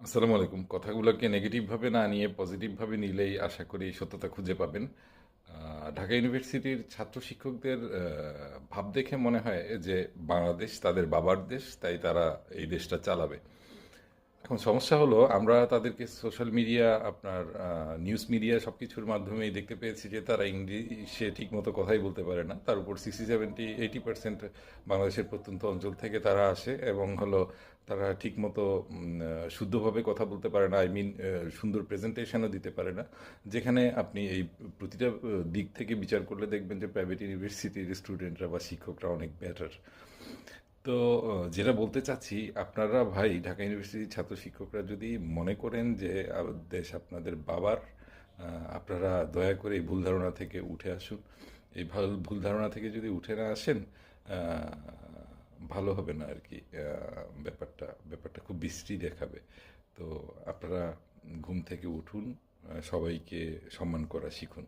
আসসালামু আলাইকুম। কথাগুলোকে নেগেটিভভাবে না নিয়ে পজিটিভভাবে নিলেই আশা করি সত্যতা খুঁজে পাবেন। ঢাকা ইউনিভার্সিটির ছাত্র শিক্ষকদের ভাব দেখে মনে হয় যে বাংলাদেশ তাদের বাবার দেশ, তাই তারা এই দেশটা চালাবে। এখন সমস্যা হলো আমরা তাদেরকে সোশ্যাল মিডিয়া আপনার নিউজ মিডিয়া সব কিছুর মাধ্যমেই দেখতে পেয়েছি যে তারা ইংলিশে ঠিকমতো কথাই বলতে পারে না। তার উপর 60-70-80% বাংলাদেশের প্রত্যন্ত অঞ্চল থেকে তারা আসে এবং হলো তারা ঠিকমতো শুদ্ধভাবে কথা বলতে পারে না, সুন্দর প্রেজেন্টেশনও দিতে পারে না। যেখানে আপনি এই প্রতিটা দিক থেকে বিচার করলে দেখবেন যে প্রাইভেট ইউনিভার্সিটির স্টুডেন্টরা বা শিক্ষকরা অনেক বেটার। তো যেটা বলতে চাচ্ছি, আপনারা ভাই ঢাকা ইউনিভার্সিটির ছাত্র শিক্ষকরা যদি মনে করেন যে দেশ আপনাদের বাবার, আপনারা দয়া করে এই ভুল ধারণা থেকে উঠে আসুন। এই ভুল ধারণা থেকে যদি উঠে না আসেন, আহ, ভালো হবে না আর কি। ব্যাপারটা খুব বিশ্রী দেখাবে। তো আপনারা ঘুম থেকে উঠুন, সবাইকে সম্মান করা শিখুন।